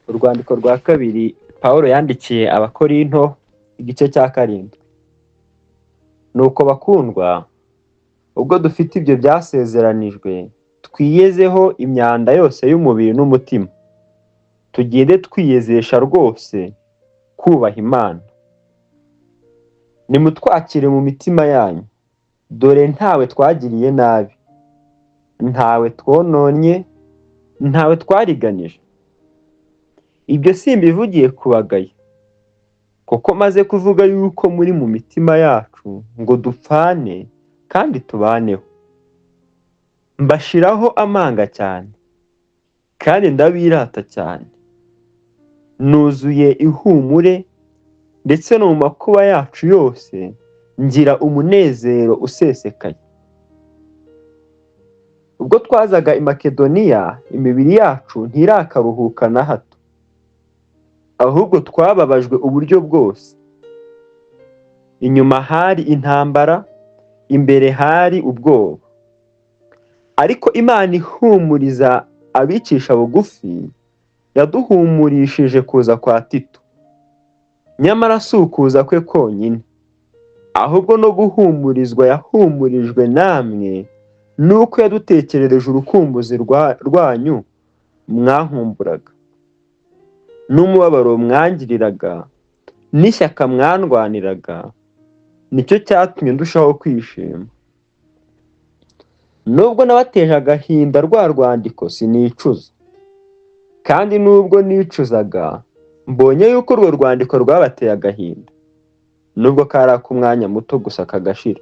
Urwandiko rwa kabiri Pawulo yandikiye Abakorinto, igice cya 7. Nuko bakundwa, ubwo dufite ibyo byasezeranijwe, twiyezeho imyanda yose y'umubiri n'umutima, tugende twiyezesha rwose kubaha Imana. Nimutwakire mu mitima yanyu, dore ntawe twagiriye nabi, ntawe twononnye, ntawe twariganije. Ibyo simbivugiye kubagaya, kuko maze kuvuga yuko muri mu mitima yacu ngo dupfane kandi tubaneho. Mbashiraho amanga cyane, kandi ndabirata cyane. Nuzuye ihumure, ndetse no mu makuba yacu yose ngira umunezero usesekaye. Ubwo twazaga i Makedoniya, imibiri yacu ntirakaruhuka na hato, ahubwo twababajwe uburyo bwose. Inyuma hari intambara, imbere hari ubwoba. Ariko Imana ihumuriza abicisha bugufi, yaduhumurishije kuza kwa Tito. Nyamara si ukuza kwe konyine, ahubwo no guhumurizwa yahumurijwe namwe, nuko yadutekerereje urukumbuzi rwanyu mwankumburaga, n'umubabaro mwangiriraga, n'ishyaka mwandwaniraga. Nicyo cyatumye ndushaho kwishima. Nubwo nabateje agahinda rwa rwandiko sinicuza, kandi nubwo nicuzaga, mbonye yuko urwo rwandiko rwabateye agahinda, nubwo kari ak'umwanya muto gusa kagashira.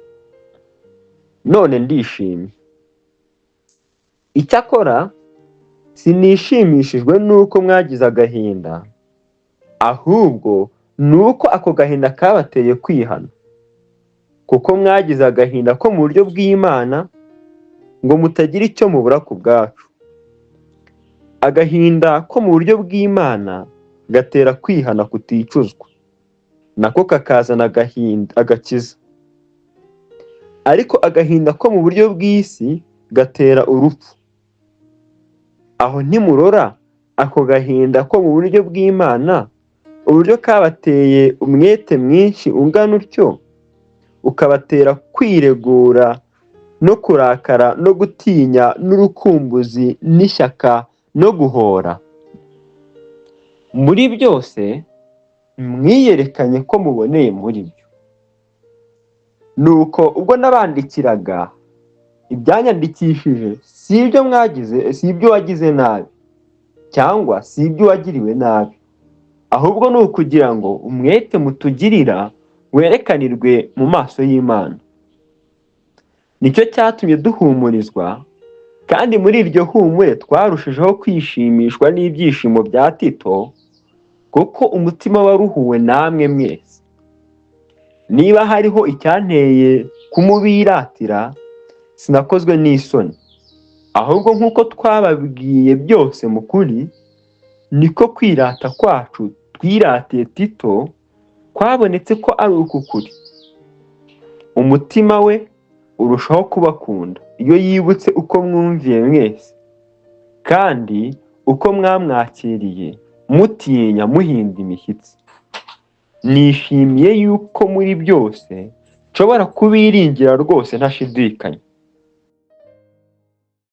None ndishimye. Icyakora sinishimishijwe nuko mwagize agahinda, ahubwo nuko ako gahinda kabateye kwihana, kuko mwagize agahinda ko mu buryo bw'Imana, ngo mutagira icyo mubura ku bwacu. Agahinda ko mu buryo bw'Imana gatera kwihana kuticuzwa, nako kakazana agakiza. Ariko agahinda ko mu buryo bw'isi gatera urupfu. Aho ntimurora ako gahinda ko mu buryo bw'Imana, uburyo kabateye umwete mwinshi ungana utyo, ukabatera kwiregura no kurakara no gutinya n'urukumbuzi n'ishyaka no guhora. Muri byose mwiyerekanye ko muboneye muri byo. Nuko ubwo nabandikiraga, ibyanyandikishije si ibyo mwagize, si ibyo wagize nabi, cyangwa si ibyo wagiriwe nabi, ahubwo ni ukugira ngo umwete mutugirira werekanirwe mu maso y'Imana. Nicyo cyatumye duhumurizwa, kandi muri iryo humure twarushijeho kwishimishwa n'ibyishimo bya Tito, kuko umutima waruhuwe namwe mwese. Niba hariho icyanteye kumubiratira, sinakozwe n'isoni, ahubwo nk'uko twababwiye byose mu kuri, niko kwirata kwacu twiratiye Tito kwabonetse ko ari ukukuri. Umutima we urushaho kubakunda iyo yibutse uko mwumviye mwese, kandi uko mwamwakiriye mutinya muhinda imishyitsi. Nishimiye yuko muri byose nshobora kubiringira rwose ntashidikanya.